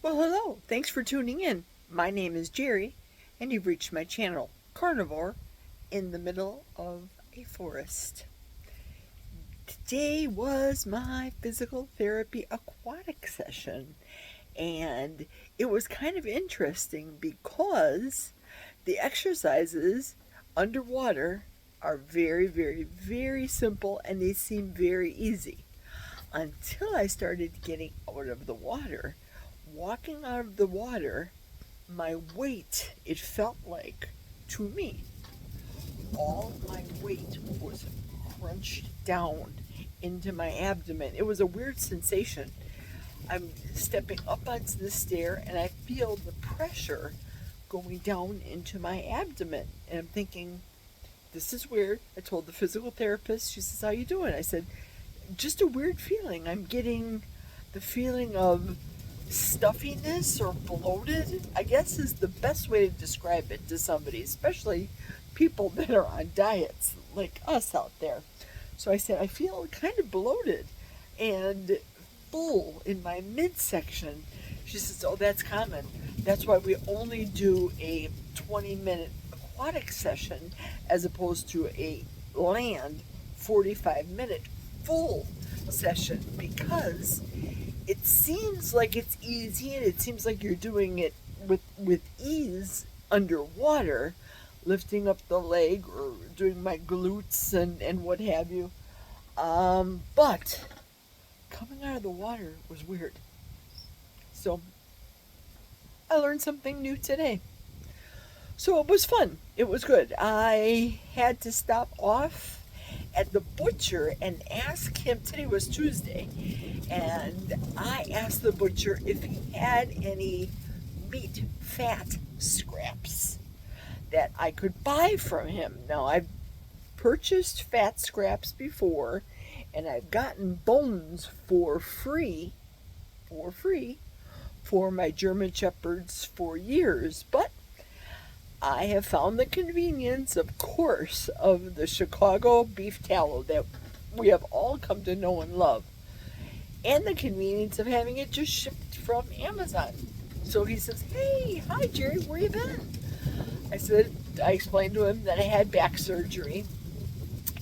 Well, hello. Thanks for tuning in. My name is Jerry, and you've reached my channel, Carnivore, in the middle of a forest. Today was my physical therapy aquatic session, and it was kind of interesting because the exercises underwater are very, very, very simple and they seem very easy until I started getting out of the water. Walking out of the water, my weight, it felt like, to me, all my weight was crunched down into my abdomen. It was a weird sensation. I'm stepping up onto the stair and I feel the pressure going down into my abdomen. And I'm thinking, this is weird. I told the physical therapist, she says, how you doing? I said, just a weird feeling. I'm getting the feeling of stuffiness or bloated, I guess is the best way to describe it to somebody, especially people that are on diets like us out there. So I said, I feel kind of bloated and full in my midsection. She says, oh, that's common. That's why we only do a 20-minute aquatic session as opposed to a land 45-minute full session, because it seems like it's easy and it seems like you're doing it with ease underwater, lifting up the leg or doing my glutes and what have you. But coming out of the water was weird. So I learned something new today. So it was fun. It was good. I had to stop off at the butcher and ask him. Today was Tuesday, and I asked the butcher if he had any meat fat scraps that I could buy from him. Now, I've purchased fat scraps before, and I've gotten bones for my German Shepherds for years, but I have found the convenience, of course, of the Chicago beef tallow that we have all come to know and love, and the convenience of having it just shipped from Amazon. So he says, hey, hi Jerry, where you been? I explained to him that I had back surgery,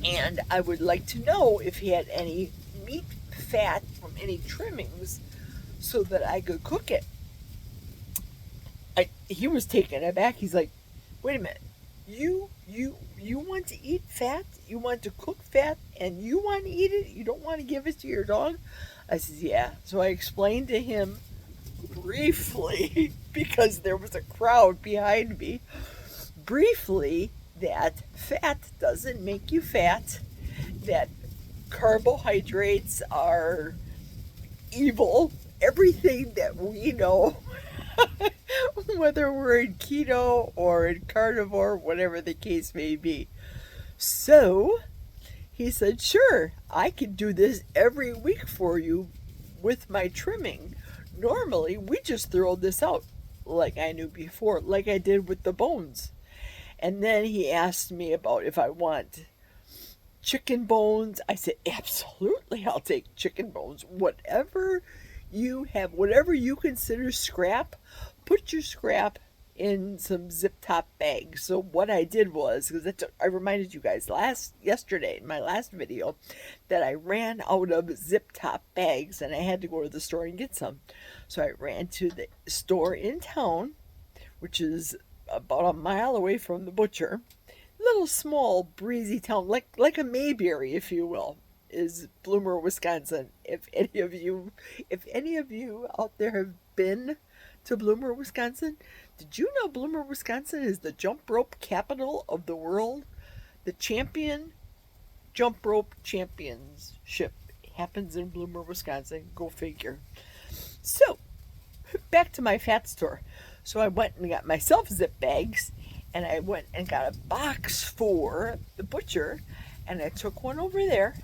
and I would like to know if he had any meat fat from any trimmings so that I could cook it. He was taken aback. He's like, wait a minute, you want to eat fat? You want to cook fat and you want to eat it? You don't want to give it to your dog? I says, yeah. So I explained to him briefly, because there was a crowd behind me, briefly, that fat doesn't make you fat, that carbohydrates are evil, everything that we know, whether we're in keto or in carnivore, whatever the case may be. So he said, sure, I can do this every week for you with my trimming. Normally, we just throw this out like I knew before, like I did with the bones. And then he asked me about if I want chicken bones. I said, absolutely, I'll take chicken bones. Whatever you have, whatever you consider scrap, put your scrap in some zip top bags. So what I did was, because I reminded you guys yesterday in my last video that I ran out of zip top bags and I had to go to the store and get some. So I ran to the store in town, which is about a mile away from the butcher. Little small breezy town, like a Mayberry, if you will, is Bloomer, Wisconsin. If any of you out there have been to Bloomer, Wisconsin, did you know Bloomer, Wisconsin is the jump rope capital of the world? The jump rope championship happens in Bloomer, Wisconsin. Go figure. So, back to my fat store. So I went and got myself zip bags, and I went and got a box for the butcher, and I took one over there,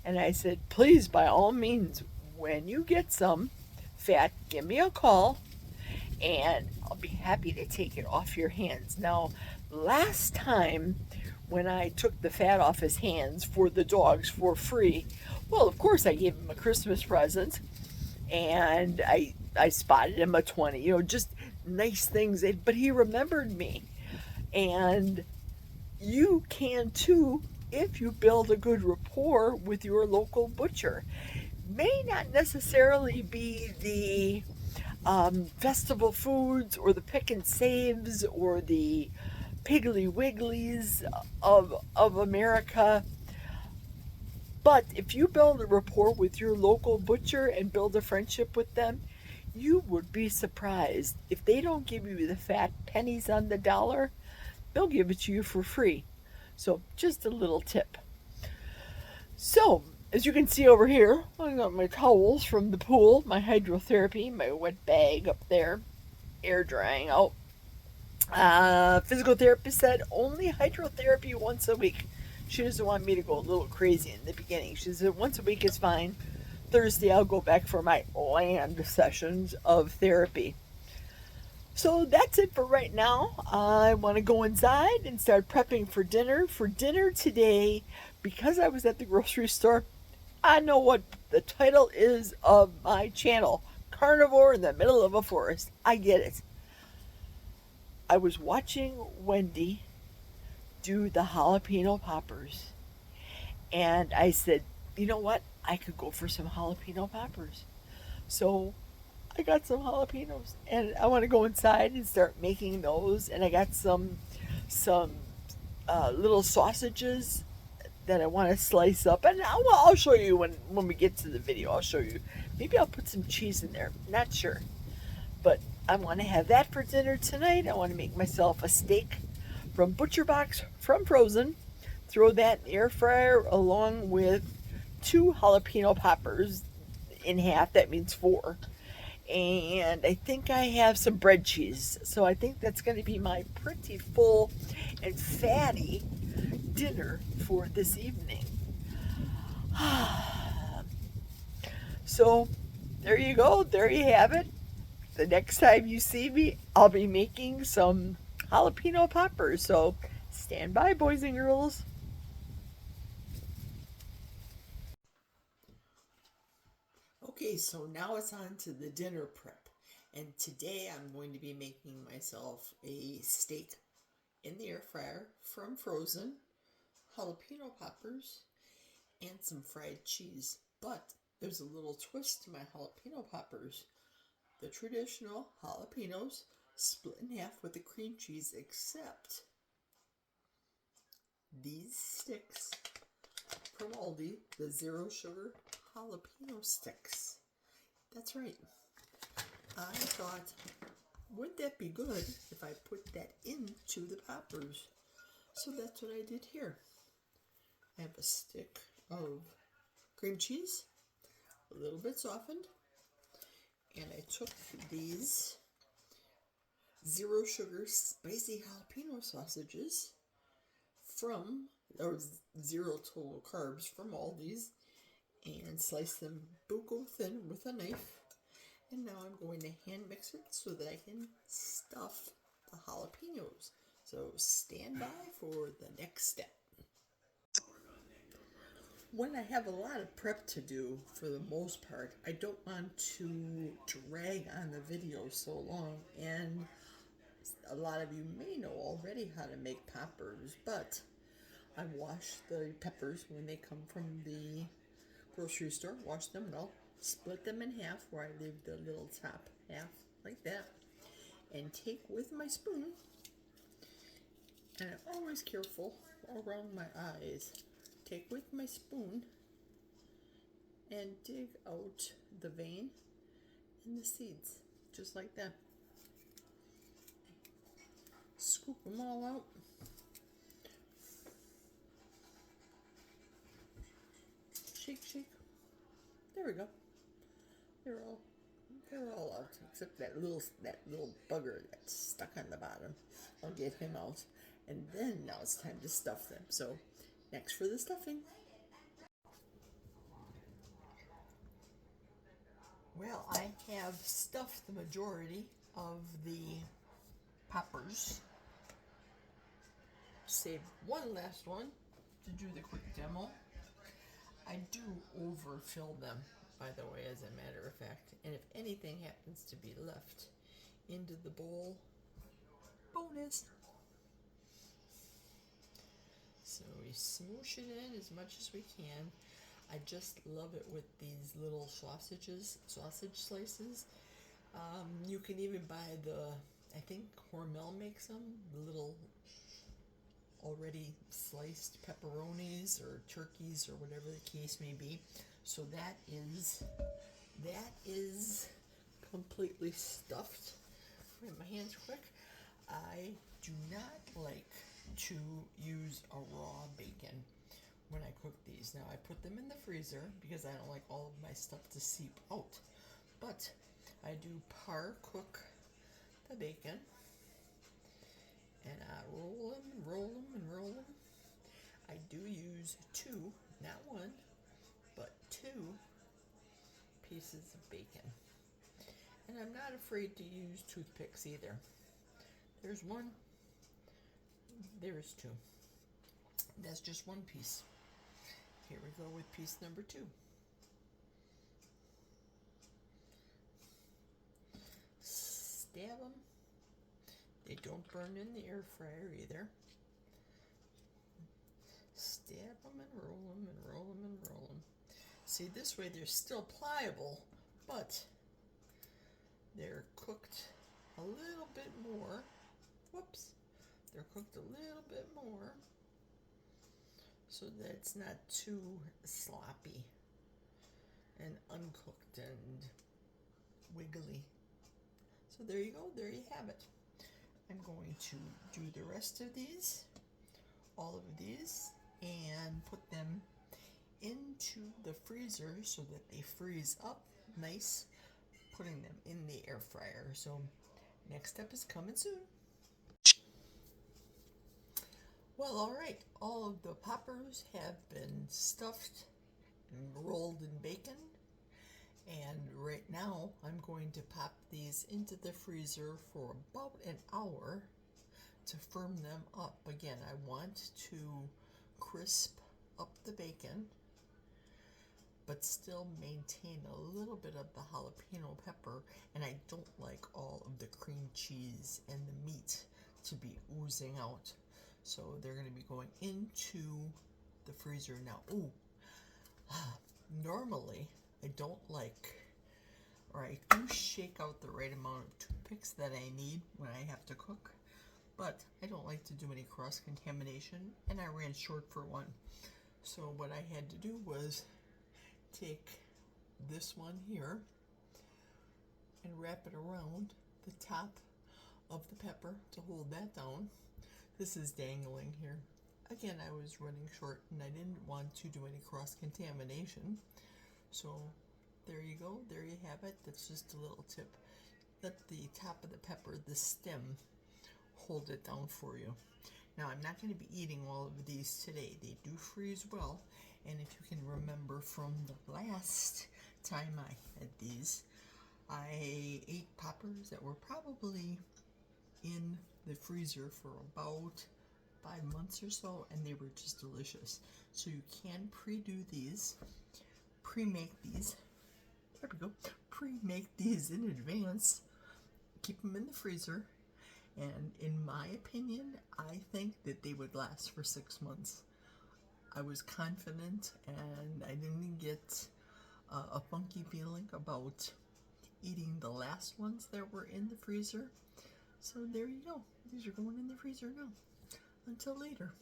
and I said, please, by all means, when you get some fat, give me a call, and I'll be happy to take it off your hands. Now, last time when I took the fat off his hands for the dogs for free, well, of course I gave him a Christmas present, and I spotted him a 20, just nice things. But he remembered me. And you can too if you build a good rapport with your local butcher. May not necessarily be the festival foods or the pick and saves or the Piggly Wigglies of America. But if you build a rapport with your local butcher and build a friendship with them, you would be surprised. If they don't give you the fat pennies on the dollar, they'll give it to you for free. So, just a little tip. So, as you can see over here, I got my towels from the pool, my hydrotherapy, my wet bag up there, air drying out. Physical therapist said only hydrotherapy once a week. She doesn't want me to go a little crazy in the beginning. She said once a week is fine. Thursday I'll go back for my land sessions of therapy. So that's it for right now. I want to go inside and start prepping for dinner. For dinner today, because I was at the grocery store, I know what the title is of my channel, Carnivore in the Middle of a Forest. I get it. I was watching Wendy do the jalapeno poppers, and I said, you know what? I could go for some jalapeno poppers. So I got some jalapenos, and I want to go inside and start making those. And I got some little sausages that I want to slice up, and I'll show you when we get to the video. I'll show you. Maybe I'll put some cheese in there. Not sure, but I want to have that for dinner tonight. I want to make myself a steak from Butcher Box from frozen. Throw that in the air fryer along with 2 jalapeno poppers in half. That means 4. And I think I have some bread cheese. So I think that's going to be my pretty full and fatty dinner for this evening. So there you go. There you have it. The next time you see me, I'll be making some jalapeno poppers. So stand by, boys and girls. Okay, so now it's on to the dinner prep. And today I'm going to be making myself a steak in the air fryer from frozen, jalapeno poppers, and some fried cheese. But there's a little twist to my jalapeno poppers. The traditional jalapenos split in half with the cream cheese, except these sticks from Aldi, the zero sugar jalapeno sticks. That's right. I thought, wouldn't that be good if I put that into the poppers? So that's what I did here. I have a stick of cream cheese, a little bit softened, and I took these zero sugar spicy jalapeno sausages from, or zero total carbs from Aldi's, and sliced them bucco thin with a knife. And now I'm going to hand mix it so that I can stuff the jalapenos. So stand by for the next step. When I have a lot of prep to do, for the most part, I don't want to drag on the video so long. And a lot of you may know already how to make poppers, but I wash the peppers when they come from the grocery store, wash them well, split them in half where I leave the little top half like that, and take with my spoon, and I'm always careful around my eyes, take with my spoon and dig out the vein and the seeds, just like that. Scoop them all out. Shake, shake. There we go. They're all out except that little bugger that's stuck on the bottom. I'll get him out, and then now it's time to stuff them. So next for the stuffing. Well, I have stuffed the majority of the poppers. Save one last one to do the quick demo. I do overfill them. by the way, as a matter of fact. And if anything happens to be left into the bowl, bonus. So we smoosh it in as much as we can. I just love it with these little sausage slices. You can even buy I think Hormel makes them, the little already sliced pepperonis or turkeys or whatever the case may be. So that is completely stuffed. Wait, my hands quick. I do not like to use a raw bacon when I cook these. Now I put them in the freezer because I don't like all of my stuff to seep out. But I do par cook the bacon, and I roll them and roll them and roll them. I do use two, not one, but two pieces of bacon. And I'm not afraid to use toothpicks either. There's one, there's two. That's just one piece. Here we go with piece number 2. Stab them. They don't burn in the air fryer either. Stab them and roll them and roll them and roll them. See, this way they're still pliable, but they're cooked a little bit more. Whoops. They're cooked a little bit more so that it's not too sloppy and uncooked and wiggly. So there you go. There you have it. I'm going to do the rest of these, all of these, and put them into the freezer so that they freeze up nice, putting them in the air fryer. So next step is coming soon. Well, all right, all of the poppers have been stuffed and rolled in bacon, and right now I'm going to pop these into the freezer for about an hour to firm them up. Again, I want to crisp up the bacon, but still maintain a little bit of the jalapeno pepper, and I don't like all of the cream cheese and the meat to be oozing out. So they're going to be going into the freezer now. Ooh, normally I don't like, or I do shake out the right amount of toothpicks that I need when I have to cook, but I don't like to do any cross-contamination, and I ran short for one. So what I had to do was take this one here and wrap it around the top of the pepper to hold that down. This is dangling here. Again, I was running short and I didn't want to do any cross-contamination. So there you go. There you have it. That's just a little tip. Let the top of the pepper, the stem, hold it down for you. Now, I'm not going to be eating all of these today. They do freeze well. And if you can remember from the last time I had these, I ate poppers that were probably in the freezer for about 5 months or so, and they were just delicious. So you can pre-do these, pre-make these. There we go. Pre-make these in advance. Keep them in the freezer. And in my opinion, I think that they would last for 6 months. I was confident, and I didn't get a funky feeling about eating the last ones that were in the freezer. So there you go. These are going in the freezer now. Until later.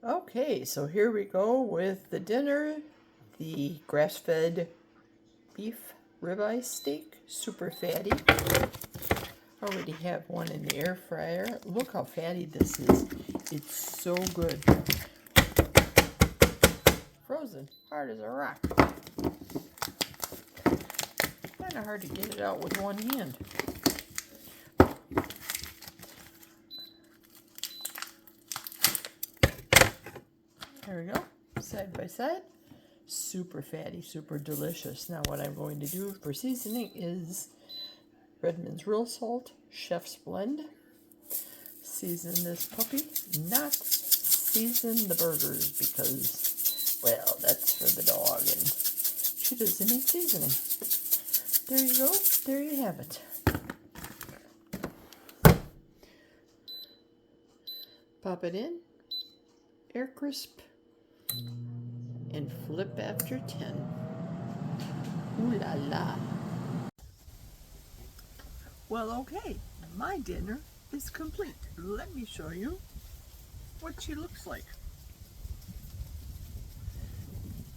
Okay, so here we go with the dinner. The grass-fed beef ribeye steak, super fatty. Already have one in the air fryer. Look how fatty this is. It's so good. Frozen, hard as a rock. Kind of hard to get it out with one hand. There we go, side by side. Super fatty, super delicious. Now what I'm going to do for seasoning is Redmond's Real Salt, Chef's Blend. Season this puppy, not season the burgers because Well, that's for the dog, and she doesn't need seasoning. There you go. There you have it. Pop it in, air crisp, and flip after 10. Ooh la la. Well, okay, my dinner is complete. Let me show you what she looks like.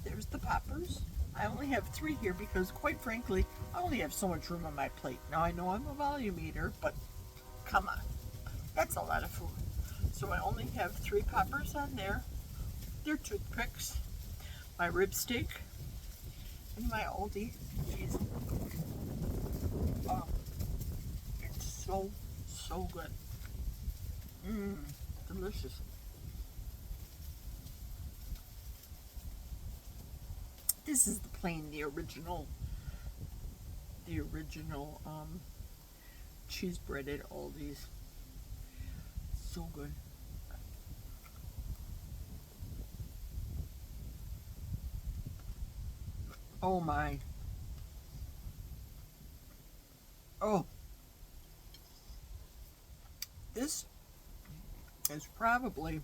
There's the poppers. I only have 3 here because, quite frankly, I only have so much room on my plate. Now, I know I'm a volume eater, but come on, that's a lot of food. So I only have 3 poppers on there. They're toothpicks, my rib steak, and my Aldi cheese. Oh, it's so good. Delicious. This is the plain, the original cheese bread at Aldi's. So good. Oh my. Oh. This is probably,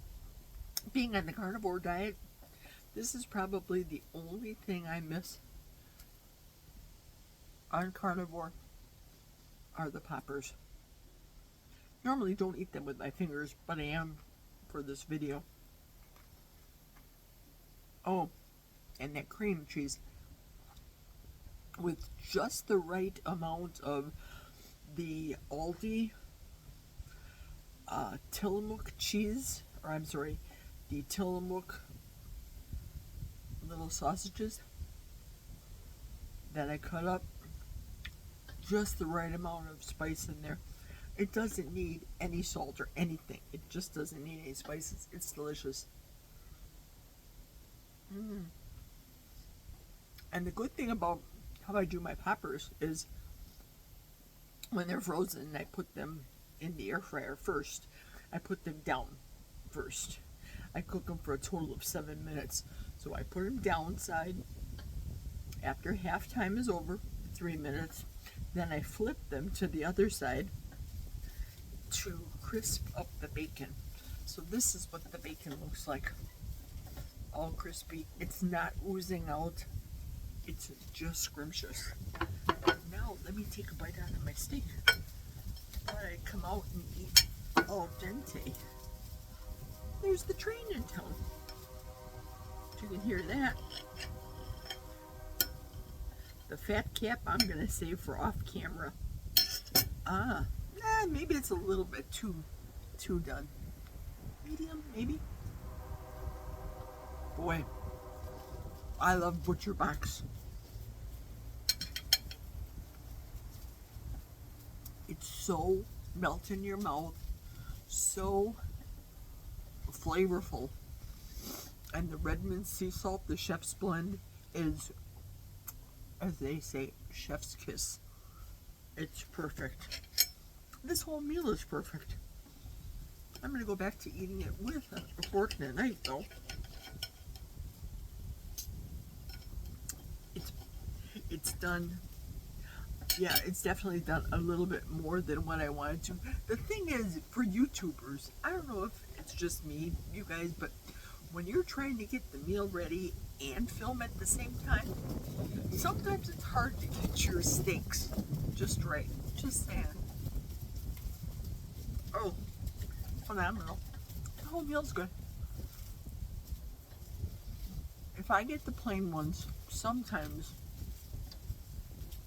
being on the carnivore diet, this is probably the only thing I miss on carnivore are the poppers. Normally don't eat them with my fingers, but I am for this video. Oh, and that cream cheese with just the right amount of the Aldi Tillamook cheese, or I'm sorry, the Tillamook little sausages that I cut up. Just the right amount of spice in there. It doesn't need any salt or anything. It just doesn't need any spices. It's delicious. And the good thing about how I do my poppers is when they're frozen, I put them in the air fryer first. I put them down first. I cook them for a total of 7 minutes. So I put them downside. After half time is over, 3 minutes, then I flip them to the other side to crisp up the bacon. So this is what the bacon looks like. All crispy. It's not oozing out. It's just scrumptious. Now let me take a bite out of my steak before I come out and eat al dente. There's the train in town. You can hear that. The fat cap I'm gonna save for off camera. Maybe it's a little bit too done. Medium, maybe. Boy, I love Butcher Box. It's so melt in your mouth, so flavorful. And the Redmond sea salt, the chef's blend, is, as they say, chef's kiss. It's perfect. This whole meal is perfect. I'm going to go back to eating it with a fork and a knife, though. It's done. Yeah, it's definitely done a little bit more than what I wanted to. The thing is, for YouTubers, I don't know if it's just me, you guys, but when you're trying to get the meal ready and film at the same time, sometimes it's hard to get your steaks just right. Just saying. Oh, phenomenal. The whole meal's good. If I get the plain ones, sometimes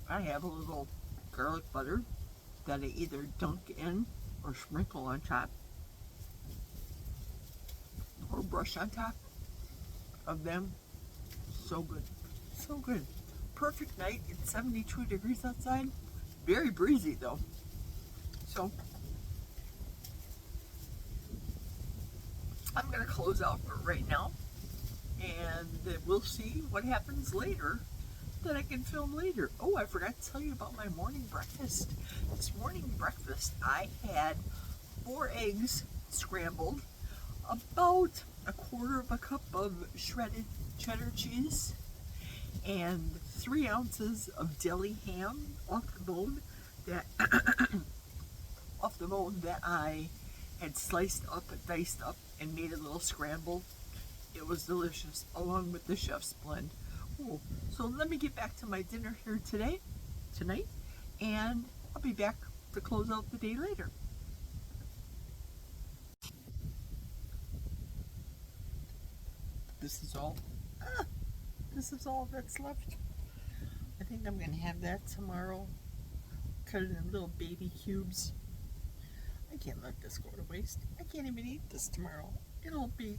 I have a little garlic butter that I either dunk in or sprinkle on top or brush on top of them. So good. So good. Perfect night. It's 72 degrees outside. Very breezy though. So I'm going to close out for right now, and then we'll see what happens later that I can film later. Oh, I forgot to tell you about my morning breakfast. This morning breakfast, I had 4 eggs scrambled, about a quarter of a cup of shredded cheddar cheese, and 3 ounces of deli ham off the bone that I had sliced up and diced up and made a little scramble. It was delicious, along with the chef's blend. Ooh. So let me get back to my dinner here tonight, and I'll be back to close out the day later. This is all. This is all that's left. I think I'm gonna have that tomorrow. Cut it in little baby cubes. I can't let this go to waste. I can't even eat this tomorrow. It'll be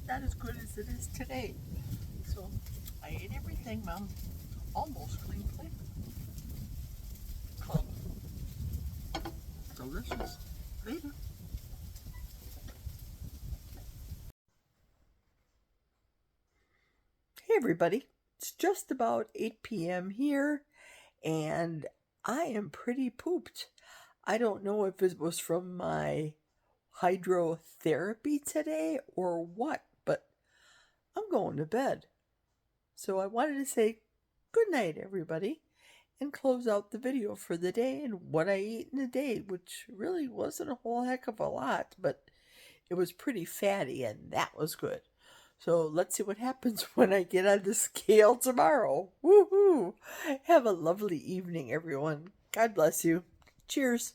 not as good as it is today. So I ate everything, Mom. Almost clean plate. Cool. Delicious. Later. Hey everybody. It's just about 8 p.m. here, and I am pretty pooped. I don't know if it was from my hydrotherapy today or what, but I'm going to bed. So I wanted to say good night, everybody, and close out the video for the day and what I ate in a day, which really wasn't a whole heck of a lot, but it was pretty fatty, and that was good. So let's see what happens when I get on the scale tomorrow. Woohoo! Have a lovely evening, everyone. God bless you. Cheers.